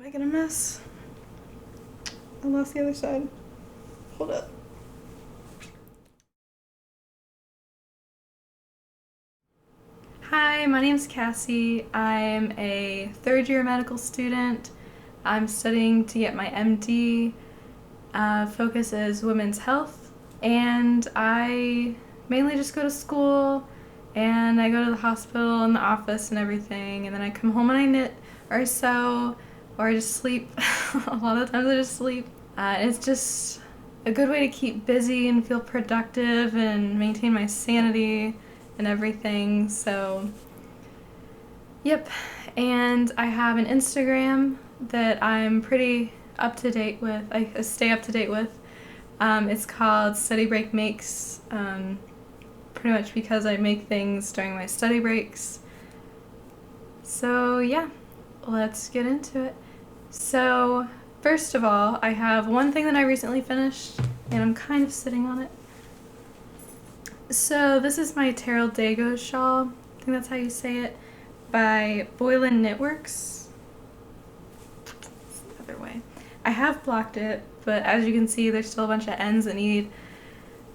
making a mess. I lost the other side. Hold up. Hi, my name's Cassie. I'm a third-year medical student. I'm studying to get my MD. Focus is women's health, and I mainly just go to school, and I go to the hospital and the office and everything, and then I come home and I knit or sew, or I just sleep. A lot of the times I just sleep. It's just a good way to keep busy and feel productive and maintain my sanity and everything. So yep, and I have an Instagram that I'm pretty up to date with. I stay up to date with. It's called Study Break Makes, pretty much because I make things during my study breaks. So yeah, let's get into it. So first of all, I have one thing that I recently finished, and I'm kind of sitting on it. So this is my Terrell Dago shawl, I think that's how you say it, by Boylan Knitworks. It's the other way. I have blocked it, but as you can see, there's still a bunch of ends that need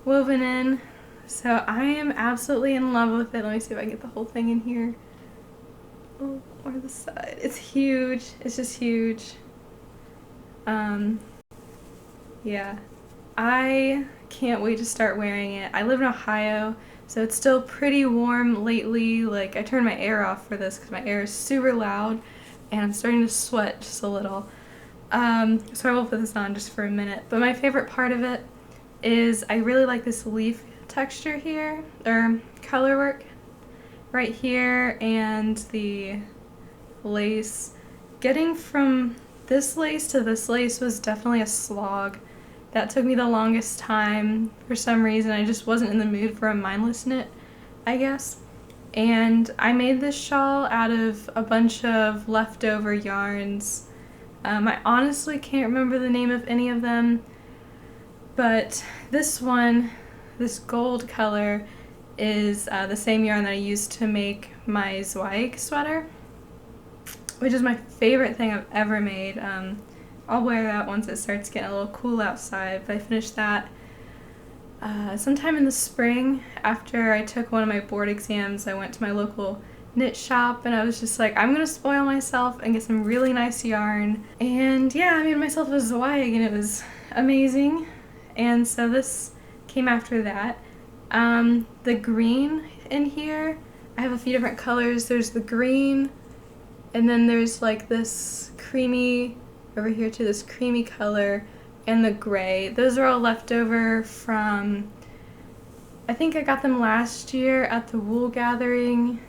woven in. So I am absolutely in love with it. Let me see if I can get the whole thing in here. Oh, or the side. It's huge. It's just huge. Yeah. I can't wait to start wearing it. I live in Ohio, so it's still pretty warm lately. Like, I turned my air off for this because my air is super loud and I'm starting to sweat just a little. So I will put this on just for a minute. But my favorite part of it is I really like this leaf texture here, or color work right here, and the lace. Getting from this lace to this lace was definitely a slog. That took me the longest time. For some reason, I just wasn't in the mood for a mindless knit, I guess. And I made this shawl out of a bunch of leftover yarns. I honestly can't remember the name of any of them, but this one, this gold color, is the same yarn that I used to make my Zweig sweater, which is my favorite thing I've ever made. I'll wear that once it starts getting a little cool outside, but I finished that sometime in the spring. After I took one of my board exams, I went to my local knit shop and I was just like, I'm gonna spoil myself and get some really nice yarn. And yeah, I made myself a Zweig and it was amazing. And so this came after that. The green in here, I have a few different colors. There's the green, and then there's like this creamy, over here too, this creamy color, and the gray. Those are all leftover from, I think I got them last year at the Wool Gathering,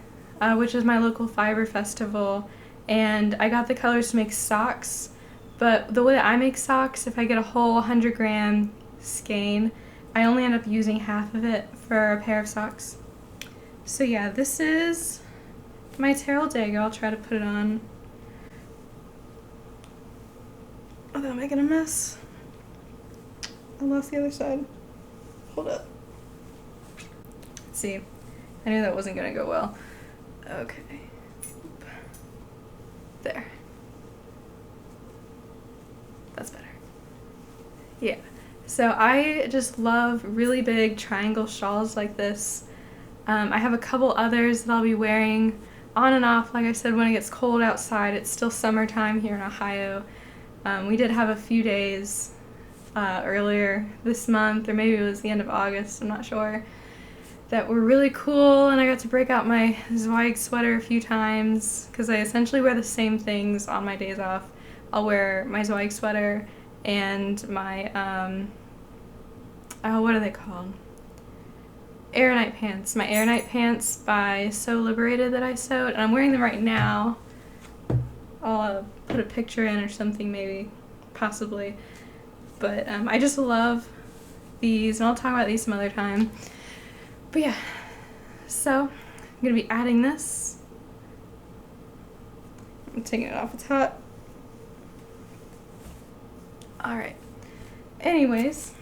which is my local fiber festival, and I got the colors to make socks. But the way that I make socks, if I get a whole 100-gram skein, I only end up using half of it for a pair of socks. So yeah, this is my Terrell Dago. I'll try to put it on without making a mess. I lost the other side. Hold up. See, I knew that wasn't gonna go well. Okay. There. That's better. Yeah. So I just love really big triangle shawls like this. I have a couple others that I'll be wearing on and off. Like I said, when it gets cold outside, it's still summertime here in Ohio. We did have a few days earlier this month, or maybe it was the end of August, I'm not sure, that were really cool, and I got to break out my Zweig sweater a few times because I essentially wear the same things on my days off. I'll wear my Zweig sweater and my, what are they called? Air Night pants. My Air Night pants by Sew Liberated that I sewed, and I'm wearing them right now. I'll put a picture in or something, maybe, possibly. But I just love these, and I'll talk about these some other time. But yeah, so I'm gonna be adding this. I'm taking it off, it's hot. Alright. Anyways,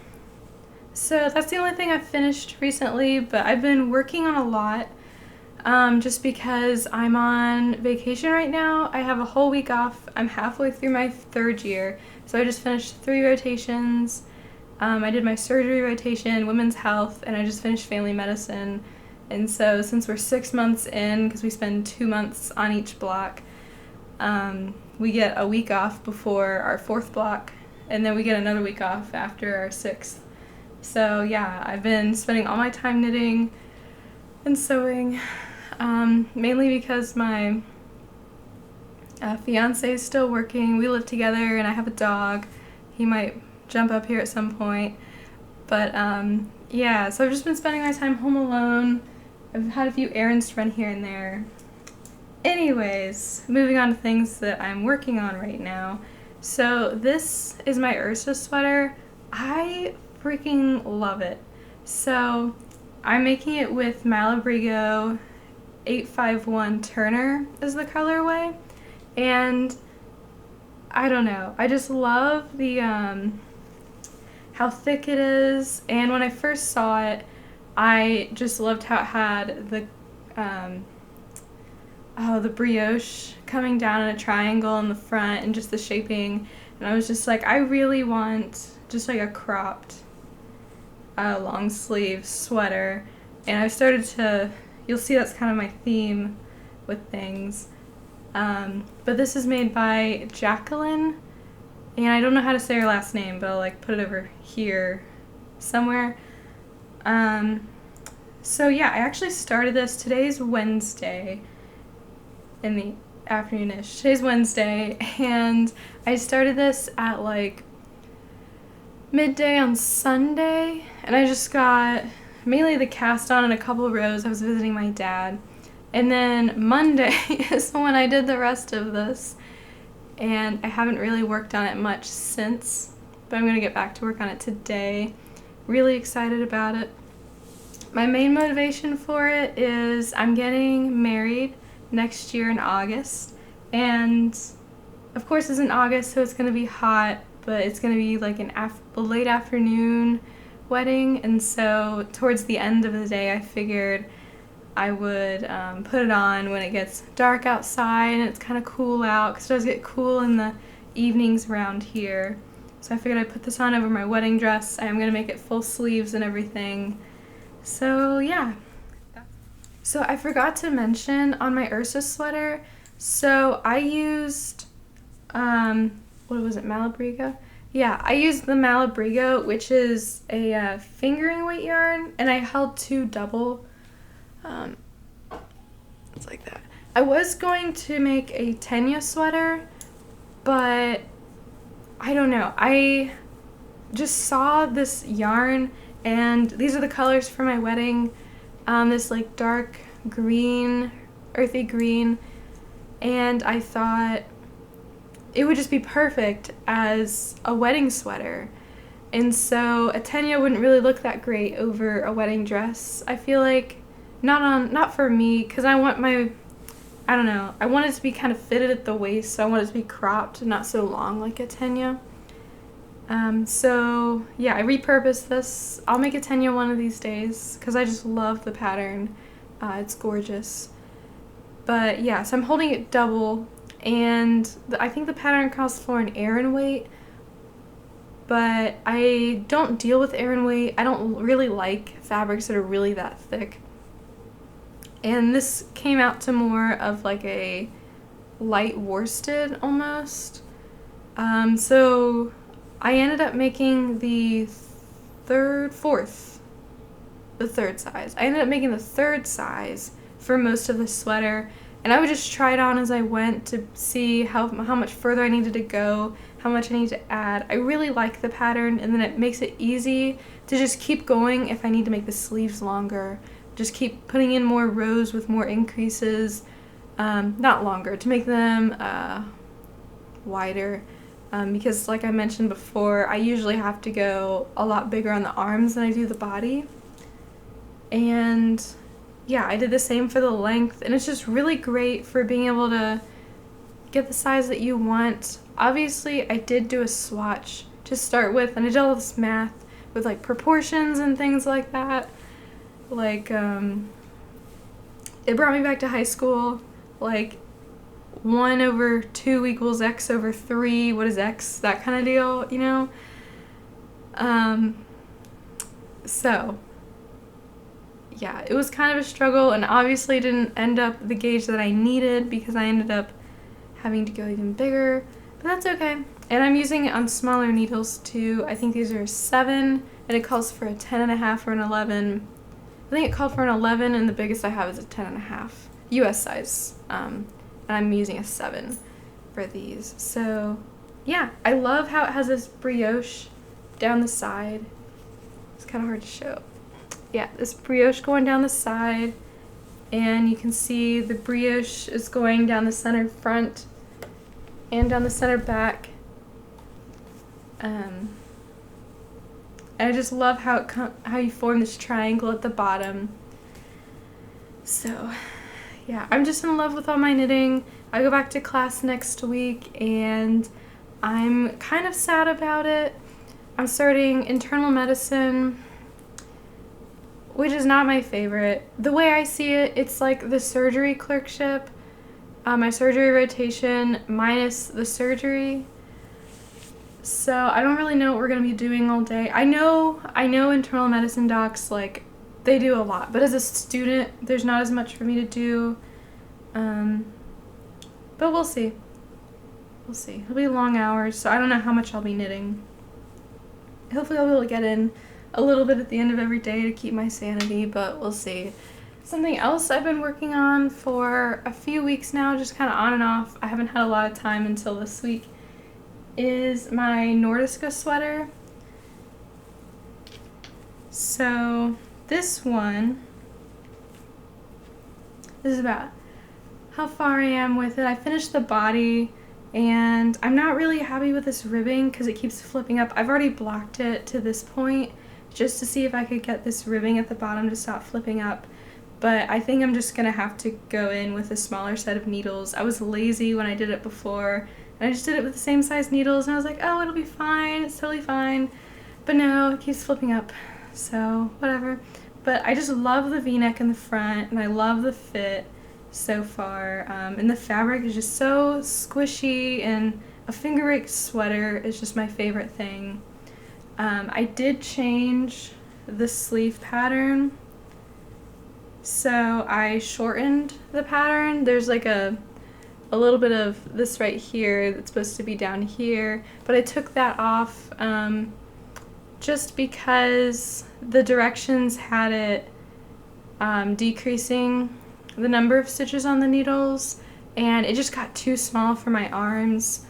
so that's the only thing I've finished recently, but I've been working on a lot. just because I'm on vacation right now. I have a whole week off. I'm halfway through my 3rd year, so I just finished 3 rotations. I did my surgery rotation, women's health, and I just finished family medicine. And so since we're 6 months in, because we spend 2 months on each block, we get a week off before our 4th block, and then we get another week off after our 6th. So yeah, I've been spending all my time knitting and sewing, mainly because my fiance is still working. We live together and I have a dog. He might jump up here at some point. But yeah, so I've just been spending my time home alone. I've had a few errands to run here and there. Anyways, moving on to things that I'm working on right now. So this is my Ursa sweater. I freaking love it. So I'm making it with Malabrigo 851 Turner is the colorway. And I don't know, I just love the how thick it is. And when I first saw it, I just loved how it had the the brioche coming down in a triangle in the front and just the shaping. And I was just like, I really want just like a cropped long sleeve sweater. And I started to, you'll see that's kind of my theme with things. But this is made by Jacqueline, and I don't know how to say her last name, but I'll like put it over here somewhere. So yeah, I actually started this. Today's Wednesday in the afternoonish. Today's Wednesday, and I started this at like midday on Sunday, and I just got mainly the cast on and a couple of rows. I was visiting my dad. And then Monday is when I did the rest of this, and I haven't really worked on it much since, but I'm going to get back to work on it today. Really excited about it. My main motivation for it is I'm getting married next year in August, and of course it's in August, so it's going to be hot, but it's going to be like a late afternoon wedding, and so towards the end of the day I figured I would put it on when it gets dark outside and it's kind of cool out, because it does get cool in the evenings around here. So I figured I'd put this on over my wedding dress. I am going to make it full sleeves and everything. So yeah. So I forgot to mention on my Ursa sweater, so I used, what was it, Malabrigo? Yeah, I used the Malabrigo, which is a fingering weight yarn, and I held 2 double. It's like that. I was going to make a Tenya sweater, but I don't know. I just saw this yarn, and these are the colors for my wedding. This like dark green, earthy green, and I thought it would just be perfect as a wedding sweater. And so a Tenya wouldn't really look that great over a wedding dress. I feel like not for me, because I want I don't know, I want it to be kind of fitted at the waist, so I want it to be cropped, not so long like a Tenya. So yeah, I repurposed this. I'll make a Tenya one of these days, because I just love the pattern. It's gorgeous. But yeah, so I'm holding it double, and I think the pattern calls for an Aran weight, but I don't deal with Aran weight. I don't really like fabrics that are really that thick. And this came out to more of like a light worsted almost. So I ended up making the third size. I ended up making the 3rd size for most of the sweater, and I would just try it on as I went to see how much further I needed to go, how much I need to add. I really like the pattern, and then it makes it easy to just keep going if I need to make the sleeves longer. Just keep putting in more rows with more increases, not longer, to make them wider, because like I mentioned before, I usually have to go a lot bigger on the arms than I do the body. And yeah, I did the same for the length, and it's just really great for being able to get the size that you want. Obviously, I did do a swatch to start with, and I did all this math with like proportions and things like that. Like, it brought me back to high school, like 1 over 2 equals x over 3, what is x, that kind of deal, you know? So, yeah, it was kind of a struggle, and obviously didn't end up the gauge that I needed because I ended up having to go even bigger, but that's okay. And I'm using it on smaller needles too. I think these are 7, and it calls for a 10.5 or an 11. I think it called for an 11, and the biggest I have is a 10.5 US size. And I'm using a 7 for these. So yeah, I love how it has this brioche down the side. It's kind of hard to show. Yeah, this brioche going down the side, and you can see the brioche is going down the center front and down the center back. And I just love how you form this triangle at the bottom. So yeah, I'm just in love with all my knitting. I go back to class next week, and I'm kind of sad about it. I'm starting internal medicine, which is not my favorite. The way I see it, it's like the surgery clerkship, my surgery rotation minus the surgery. So I don't really know what we're going to be doing all day. I know internal medicine docs, like, they do a lot, but as a student, there's not as much for me to do. But we'll see. We'll see. It'll be long hours, so I don't know how much I'll be knitting. Hopefully I'll be able to get in a little bit at the end of every day to keep my sanity, but we'll see. Something else I've been working on for a few weeks now, just kind of on and off, I haven't had a lot of time until this week, is my Nordiska sweater. So this one, this is about how far I am with it. I finished the body, and I'm not really happy with this ribbing because it keeps flipping up. I've already blocked it to this point just to see if I could get this ribbing at the bottom to stop flipping up. But I think I'm just gonna have to go in with a smaller set of needles. I was lazy when I did it before, and I just did it with the same size needles, and I was like, oh, it'll be fine, it's totally fine. But no, it keeps flipping up, so whatever. But I just love the v-neck in the front, and I love the fit so far. And the fabric is just so squishy, and a finger rake sweater is just my favorite thing. I did change the sleeve pattern, so I shortened the pattern. There's like a little bit of this right here that's supposed to be down here, but I took that off just because the directions had it decreasing the number of stitches on the needles, and it just got too small for my arms.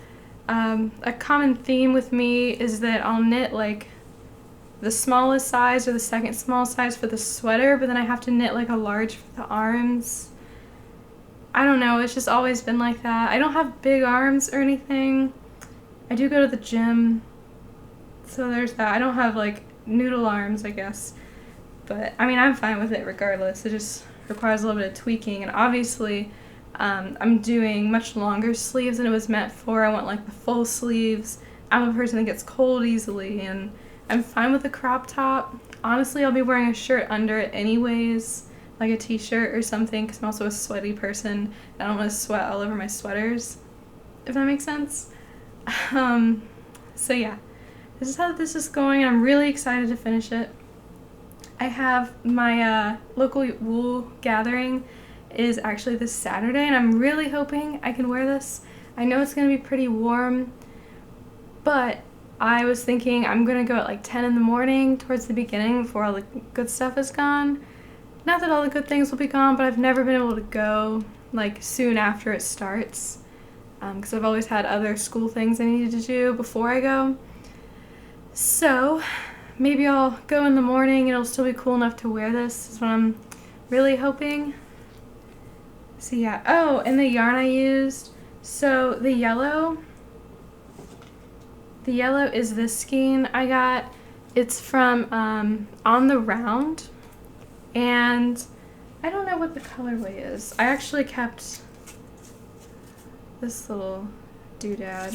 A common theme with me is that I'll knit like the smallest size or the second smallest size for the sweater, but then I have to knit like a large for the arms. I don't know, it's just always been like that. I don't have big arms or anything. I do go to the gym, so there's that. I don't have like noodle arms, I guess. But I mean, I'm fine with it regardless. It just requires a little bit of tweaking, and obviously I'm doing much longer sleeves than it was meant for. I want like the full sleeves. I'm a person that gets cold easily, and I'm fine with a crop top. Honestly, I'll be wearing a shirt under it anyways, like a t-shirt or something, because I'm also a sweaty person, and I don't want to sweat all over my sweaters, if that makes sense. So yeah, this is how this is going. I'm really excited to finish it. I have my local wool gathering is actually this Saturday, and I'm really hoping I can wear this. I know it's going to be pretty warm, but I was thinking I'm going to go at like 10 in the morning towards the beginning before all the good stuff is gone. Not that all the good things will be gone, but I've never been able to go like soon after it starts, because I've always had other school things I needed to do before I go. So maybe I'll go in the morning and it'll still be cool enough to wear this, is what I'm really hoping. So yeah, oh, and the yarn I used, so the yellow is this skein I got. It's from On the Round, and I don't know what the colorway is. I actually kept this little doodad.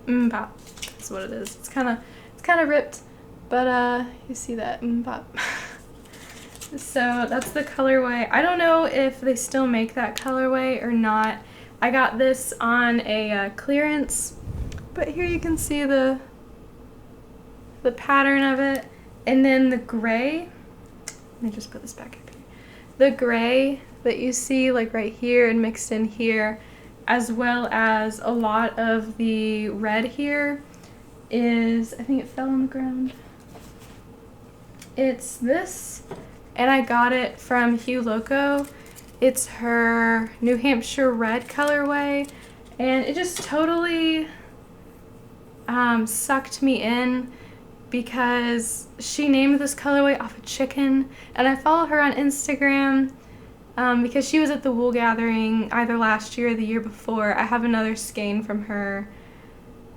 Mbop, that's what it is. It's kind of ripped, but you see that mbop. So that's the colorway. I don't know if they still make that colorway or not. I got this on a clearance, but here you can see the pattern of it. And then the gray, let me just put this back up here. The gray that you see like right here and mixed in here, as well as a lot of the red here is, I think it fell on the ground. It's this, and I got it from Hue Loco. It's her New Hampshire red colorway, and it just totally sucked me in because she named this colorway off a chicken, and I follow her on Instagram because she was at the wool gathering either last year or the year before. I have another skein from her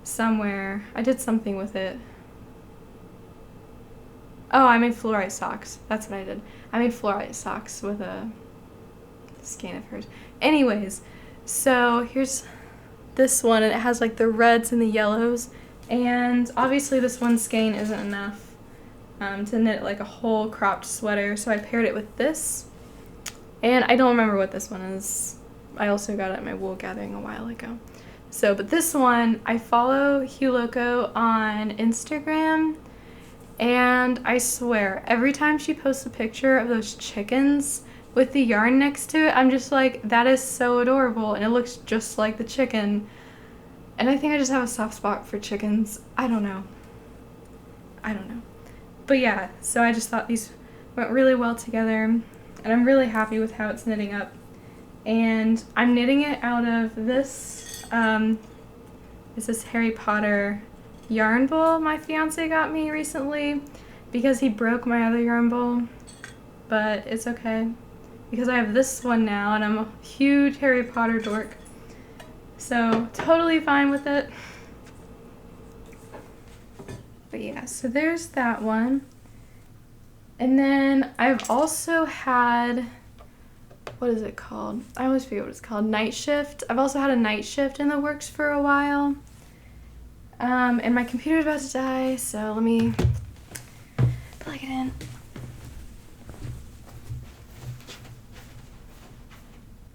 somewhere. I did something with it. Oh, I made fluorite socks. That's what I did. I made fluorite socks with a skein of hers. Anyways, so here's this one, and it has like the reds and the yellows. And obviously this one skein isn't enough to knit like a whole cropped sweater, so I paired it with this. And I don't remember what this one is. I also got it at my wool gathering a while ago. So, but this one, I follow Hue Loco on Instagram, and I swear, every time she posts a picture of those chickens with the yarn next to it, I'm just like, that is so adorable, and it looks just like the chicken. And I think I just have a soft spot for chickens. I don't know. But yeah, so I just thought these went really well together, and I'm really happy with how it's knitting up. And I'm knitting it out of this, it's this Harry Potter yarn bowl my fiance got me recently because he broke my other yarn bowl, but it's okay because I have this one now, and I'm a huge Harry Potter dork, so totally fine with it. But yeah, so there's that one. And then I've also had, what is it called? I always forget what it's called. Night Shift. I've also had a Night Shift in the works for a while. And my computer's about to die, so let me plug it in.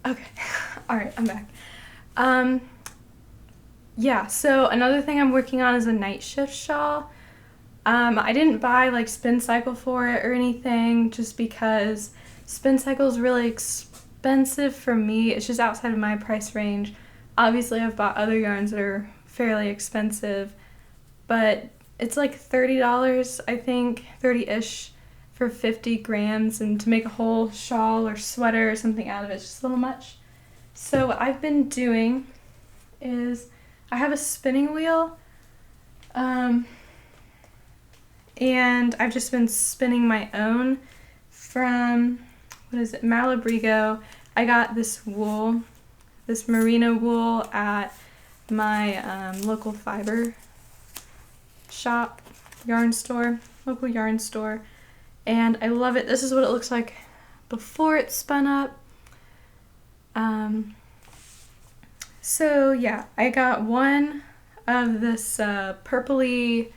Okay, all right, I'm back. Yeah, so another thing I'm working on is a Night Shift shawl. I didn't buy like Spin Cycle for it or anything just because Spin Cycle is really expensive for me. It's just outside of my price range. Obviously, I've bought other yarns that are fairly expensive, but it's like $30, I think, 30-ish for 50 grams, and to make a whole shawl or sweater or something out of it is just a little much. So what I've been doing is I have a spinning wheel, and I've just been spinning my own from, what is it, Malabrigo. I got this wool, this merino wool at my local fiber shop, yarn store, local yarn store, and I love it. This is what it looks like before it's spun up. So yeah, I got one of this purpley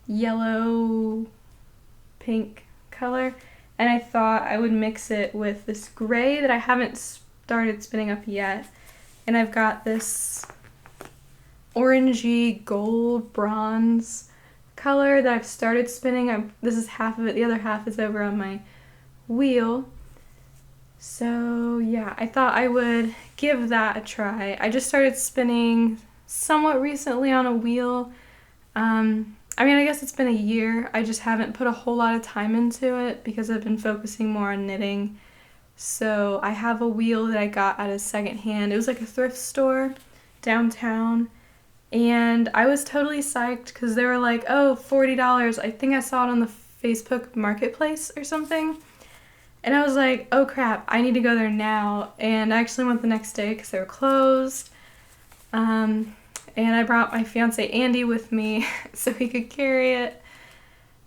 yellow pink color, and I thought I would mix it with this gray that I haven't started spinning up yet, and I've got this orangey gold bronze color that I've started spinning. This is half of it, the other half is over on my wheel. So yeah, I thought I would give that a try. I just started spinning somewhat recently on a wheel. I mean, I guess it's been a year. I just haven't put a whole lot of time into it because I've been focusing more on knitting. So I have a wheel that I got at a secondhand. It was like a thrift store downtown. And I was totally psyched because they were like, oh, $40. I think I saw it on the Facebook Marketplace or something. And I was like, oh crap, I need to go there now. And I actually went the next day because they were closed. And I brought my fiance Andy with me so he could carry it.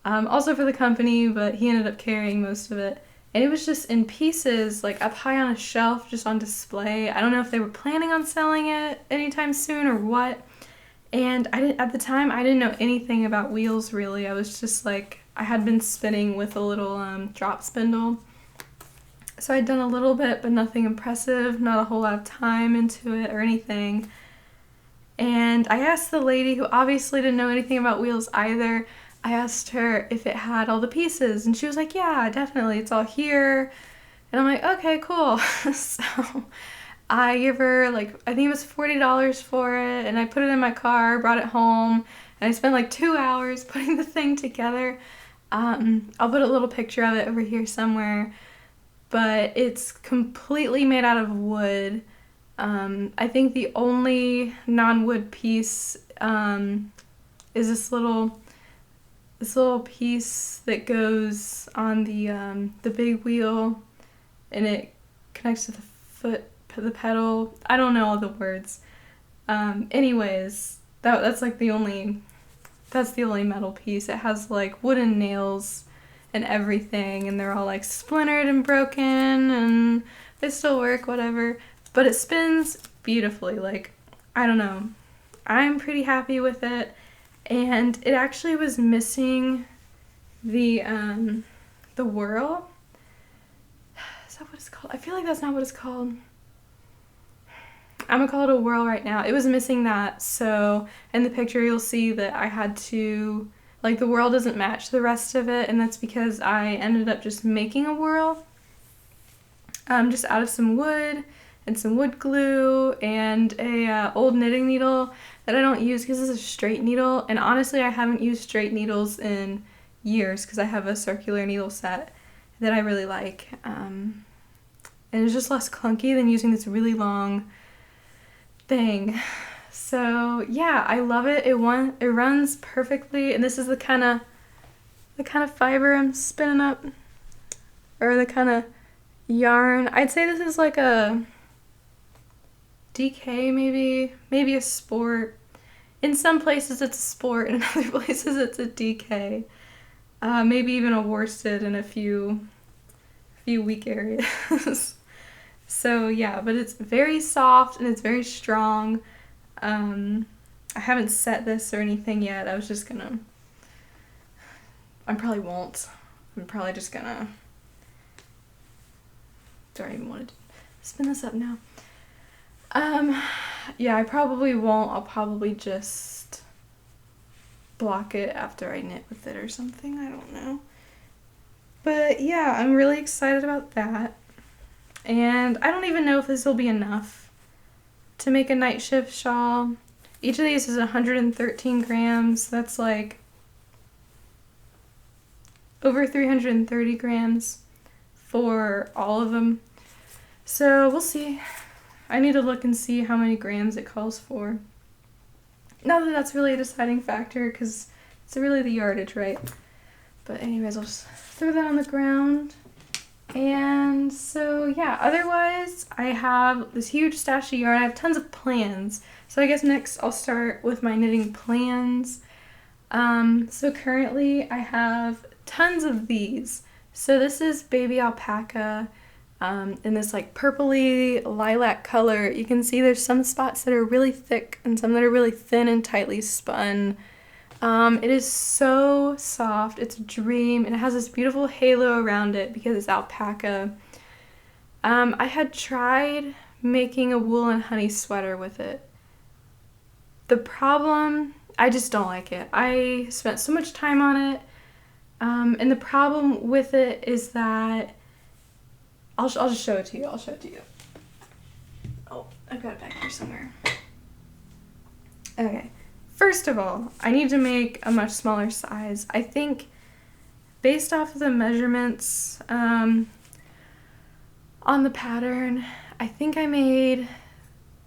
Also for the company, but he ended up carrying most of it. And it was just in pieces, like up high on a shelf, just on display. I don't know if they were planning on selling it anytime soon or what. And at the time, I didn't know anything about wheels really. I was just like I had been spinning with a little drop spindle. So I'd done a little bit, but nothing impressive, not a whole lot of time into it or anything. And I asked the lady, who obviously didn't know anything about wheels either, I asked her if it had all the pieces, and she was like, yeah, definitely, it's all here. And I'm like, okay, cool. So I give her, like, I think it was $40 for it, and I put it in my car, brought it home, and I spent like 2 hours putting the thing together. I'll put a little picture of it over here somewhere, but it's completely made out of wood. I think the only non-wood piece is this little piece that goes on the big wheel, and it connects to the pedal. I don't know all the words. Anyways, that's like the only metal piece. It has like wooden nails and everything, and they're all like splintered and broken, and they still work, whatever. But it spins beautifully. Like, I don't know. I'm pretty happy with it. And it actually was missing the whirl. Is that what it's called? I feel like that's not what it's called. I'm gonna call it a whirl right now. It was missing that, so in the picture you'll see that I had to, like, the whirl doesn't match the rest of it, and that's because I ended up just making a whirl just out of some wood and some wood glue and a old knitting needle that I don't use because it's a straight needle, and honestly I haven't used straight needles in years because I have a circular needle set that I really like, and it's just less clunky than using this really long thing. So yeah, I love it. It runs perfectly, and this is the kind of fiber I'm spinning up, or the kind of yarn. I'd say this is like a DK, maybe a sport. In some places it's a sport, in other places it's a DK. Maybe even a worsted in a few weak areas. So yeah, but it's very soft and it's very strong. I haven't set this or anything yet. I probably won't. I'm probably just gonna, don't even want to spin this up now. Yeah, I probably won't. I'll probably just block it after I knit with it or something. I don't know. But yeah, I'm really excited about that. And I don't even know if this will be enough to make a night shift shawl. Each of these is 113 grams. That's like over 330 grams for all of them. So we'll see. I need to look and see how many grams it calls for. Not that that's really a deciding factor because it's really the yardage, right? But anyways, I'll just throw that on the ground. And so yeah, otherwise I have this huge stash of yarn. I have tons of plans. So I guess next I'll start with my knitting plans. So currently I have tons of these. So this is baby alpaca in this like purpley lilac color. You can see there's some spots that are really thick and some that are really thin and tightly spun. It is so soft. It's a dream, and it has this beautiful halo around it because it's alpaca. I had tried making a wool and honey sweater with it. The problem, I just don't like it. I spent so much time on it, and the problem with it is that I'll just show it to you. I'll show it to you. Oh, I've got it back here somewhere. Okay. First of all, I need to make a much smaller size. I think based off of the measurements on the pattern, I think I made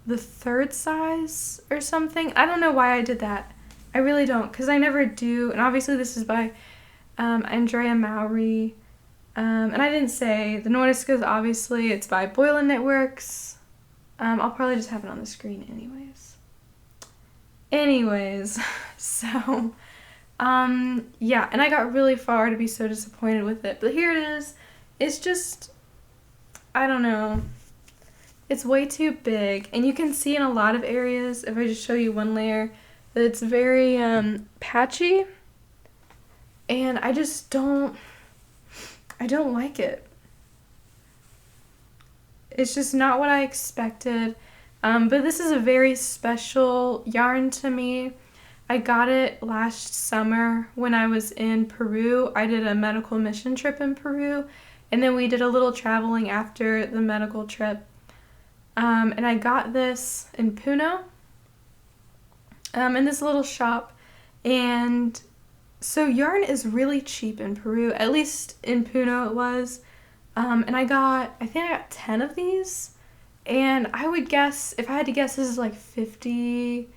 the 3rd size or something. I don't know why I did that. I really don't, because I never do. And obviously this is by Andrea Mowry. And I didn't say, the Nordiskas, obviously, it's by Boylan Knitworks. I'll probably just have it on the screen anyways, so, yeah, and I got really far to be so disappointed with it, but here it is. It's just, I don't know, it's way too big, and you can see in a lot of areas, if I just show you one layer, that it's very, patchy, and I just don't like it. It's just not what I expected. But this is a very special yarn to me. I got it last summer when I was in Peru. I did a medical mission trip in Peru, and then we did a little traveling after the medical trip. And I got this in Puno, in this little shop. And so yarn is really cheap in Peru, at least in Puno it was. And I think I got 10 of these. And I would guess, if I had to guess, this is like 40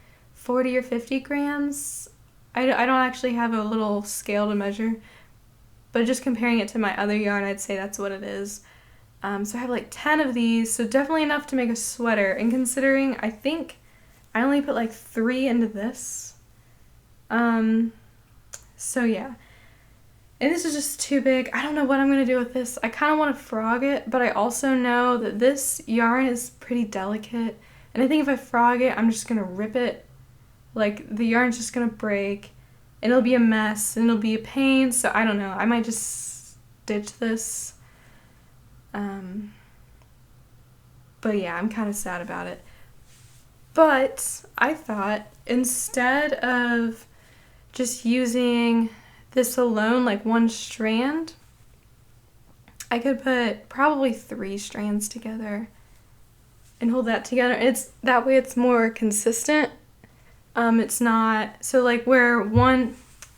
or 50 grams. I don't actually have a little scale to measure, but just comparing it to my other yarn, I'd say that's what it is. So I have like 10 of these, so definitely enough to make a sweater. And considering I think I only put like 3 into this. So yeah. And this is just too big. I don't know what I'm going to do with this. I kind of want to frog it, but I also know that this yarn is pretty delicate. And I think if I frog it, I'm just going to rip it. Like, the yarn's just going to break. And it'll be a mess, and it'll be a pain. So I don't know. I might just ditch this. But yeah, I'm kind of sad about it. But I thought instead of just using this alone, like one strand, I could put probably 3 strands together and hold that together. It's that way it's more consistent. It's not so like where one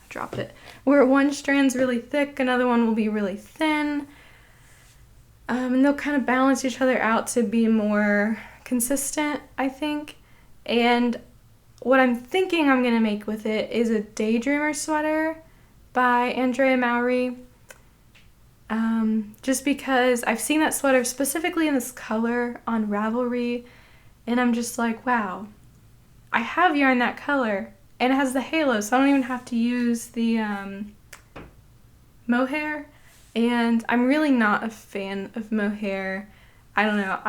strand's really thick, another one will be really thin. And they'll kind of balance each other out to be more consistent, I think. And what I'm thinking I'm going to make with it is a Daydreamer sweater by Andrea Mowry. Just because I've seen that sweater specifically in this color on Ravelry, and I'm just like, wow, I have yarn that color, and it has the halo, so I don't even have to use the mohair. And I'm really not a fan of mohair. I don't know.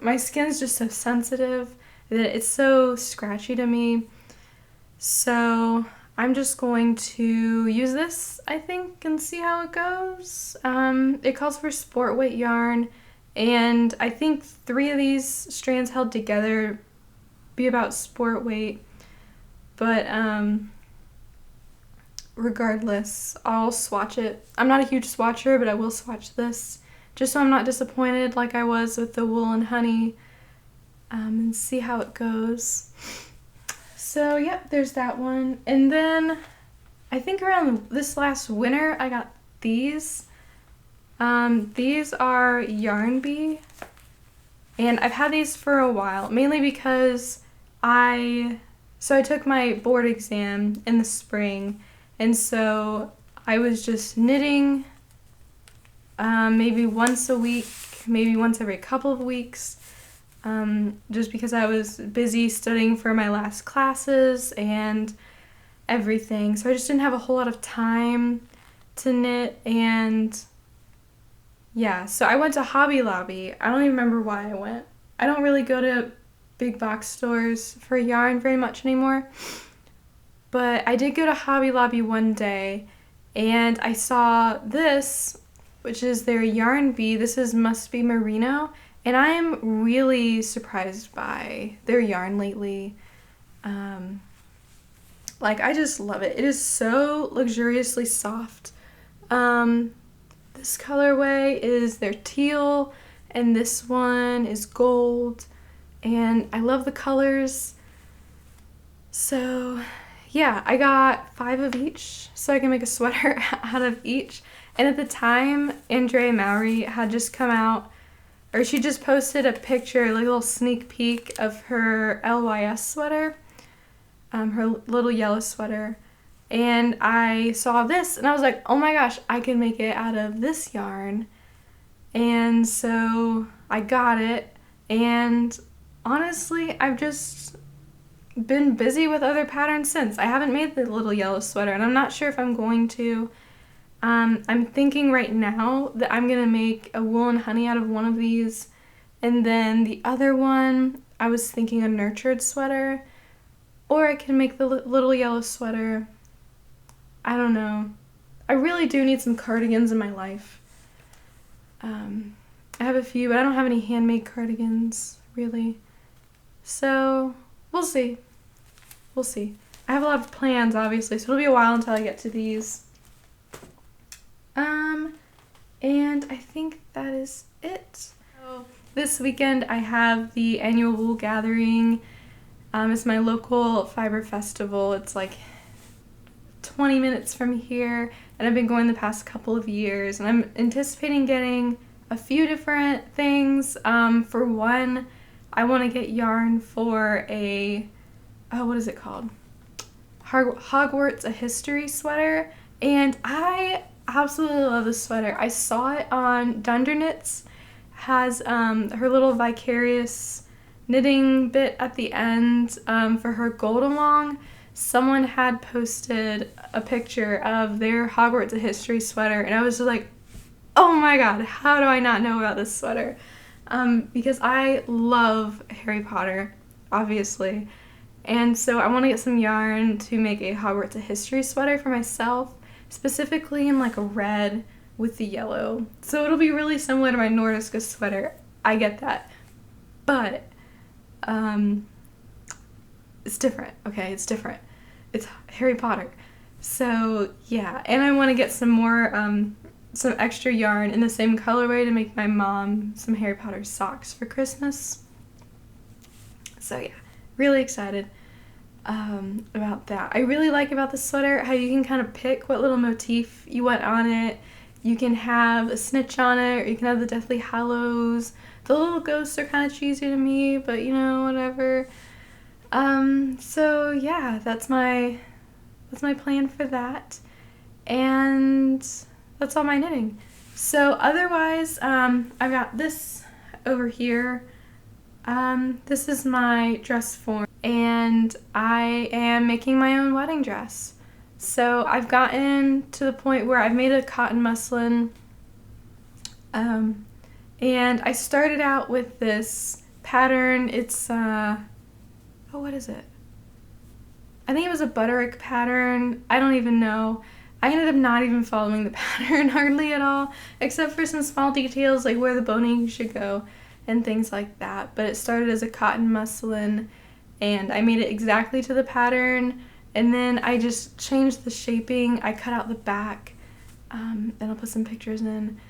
My skin's just so sensitive that it's so scratchy to me. So I'm just going to use this, I think, and see how it goes. It calls for sport weight yarn, and I think 3 of these strands held together be about sport weight. But regardless, I'll swatch it. I'm not a huge swatcher, but I will swatch this just so I'm not disappointed like I was with the wool and honey, and see how it goes. So yep, there's that one. And then I think around this last winter I got these. These are Yarn Bee, and I've had these for a while, mainly because I took my board exam in the spring, and so I was just knitting maybe once a week, maybe once every couple of weeks, just because I was busy studying for my last classes and everything. So I just didn't have a whole lot of time to knit, and yeah, so I went to Hobby Lobby. I don't even remember why I went. I don't really go to big box stores for yarn very much anymore. But I did go to Hobby Lobby one day, and I saw this, which is their Yarn Bee. This is Must Be Merino, and I am really surprised by their yarn lately. Like, I just love it. It is so luxuriously soft. This colorway is their teal, and this one is gold, and I love the colors. So yeah, I got 5 of each so I can make a sweater out of each. And at the time, Andrea Mowry had just come out, or she just posted a picture, like a little sneak peek of her LYS sweater, her little yellow sweater. And I saw this, and I was like, oh my gosh, I can make it out of this yarn. And so I got it, and honestly, I've just been busy with other patterns since. I haven't made the little yellow sweater, and I'm not sure if I'm going to. I'm thinking right now that I'm going to make a wool and honey out of one of these, and then the other one, I was thinking a nurtured sweater, or I can make the little yellow sweater. I don't know. I really do need some cardigans in my life. I have a few, but I don't have any handmade cardigans, really. So, we'll see. We'll see. I have a lot of plans, obviously, so it'll be a while until I get to these. And I think that is it. So, this weekend I have the annual wool gathering. It's my local fiber festival. It's like 20 minutes from here, and I've been going the past couple of years, and I'm anticipating getting a few different things. For one, I want to get yarn for what is it called? Hogwarts A History sweater, and I absolutely love this sweater. I saw it on Dunder Knits, has her little Vicarious knitting bit at the end for her gold along. Someone had posted a picture of their Hogwarts A History sweater, and I was just like, oh my god, how do I not know about this sweater? Because I love Harry Potter, obviously. And so I want to get some yarn to make a Hogwarts A History sweater for myself, specifically in like a red with the yellow. So it'll be really similar to my Nordiska sweater. I get that. But it's different, okay? It's different. It's Harry Potter. So yeah, and I want to get some more, some extra yarn in the same colorway to make my mom some Harry Potter socks for Christmas. So yeah, really excited about that. I really like about the sweater how you can kind of pick what little motif you want on it. You can have a snitch on it, or you can have the Deathly Hallows. The little ghosts are kind of cheesy to me, but you know, whatever. So yeah, that's my plan for that. And that's all my knitting. So otherwise, I've got this over here. This is my dress form, and I am making my own wedding dress. So I've gotten to the point where I've made a cotton muslin, and I started out with this pattern. It's, what is it? I think it was a Butterick pattern. I don't even know. I ended up not even following the pattern hardly at all, except for some small details like where the boning should go and things like that. But it started as a cotton muslin, and I made it exactly to the pattern, and then I just changed the shaping. I cut out the back, and I'll put some pictures in,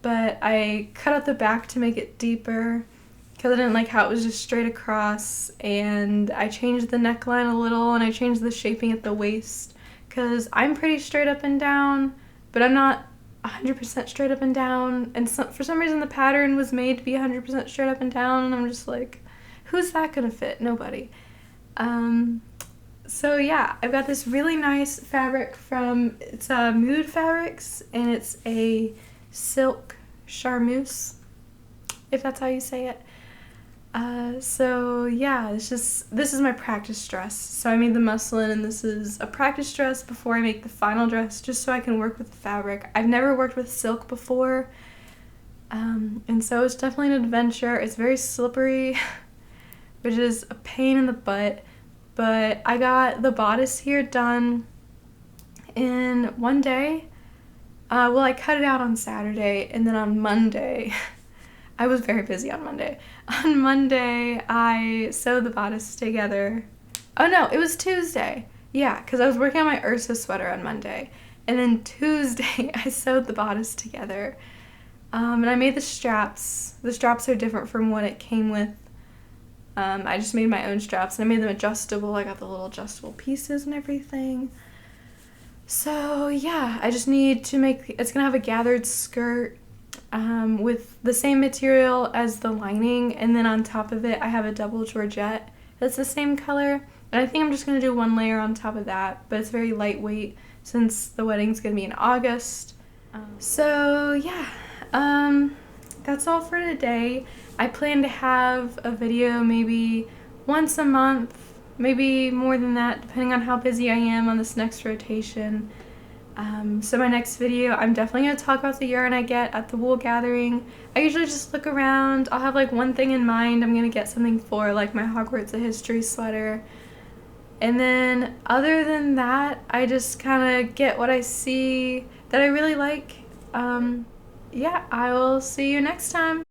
but I cut out the back to make it deeper because I didn't like how it was just straight across, and I changed the neckline a little, and I changed the shaping at the waist because I'm pretty straight up and down, but I'm not 100% straight up and down, and for some reason the pattern was made to be 100% straight up and down, and I'm just like, who's that gonna fit? Nobody. So yeah, I've got this really nice fabric from, it's Mood Fabrics, and it's a silk charmeuse, if that's how you say it. So yeah, this is my practice dress. So I made the muslin, and this is a practice dress before I make the final dress, just so I can work with the fabric. I've never worked with silk before, and so it's definitely an adventure. It's very slippery, which is a pain in the butt, but I got the bodice here done in one day. Well, I cut it out on Saturday, and then on Monday, I was very busy on Monday. On Monday, I sewed the bodice together. Oh no, it was Tuesday. Yeah, because I was working on my Ursa sweater on Monday. And then Tuesday, I sewed the bodice together. And I made the straps. The straps are different from what it came with. I just made my own straps, and I made them adjustable. I got the little adjustable pieces and everything. So yeah, I just need to make, it's gonna have a gathered skirt with the same material as the lining, and then on top of it I have a double Georgette that's the same color, and I think I'm just going to do one layer on top of that, but it's very lightweight since the wedding's going to be in August. So yeah, that's all for today. I plan to have a video maybe once a month, maybe more than that, depending on how busy I am on this next rotation. So my next video, I'm definitely going to talk about the yarn I get at the wool gathering. I usually just look around. I'll have like one thing in mind I'm going to get something for, like my Hogwarts A History sweater. And then other than that, I just kind of get what I see that I really like. Yeah, I will see you next time.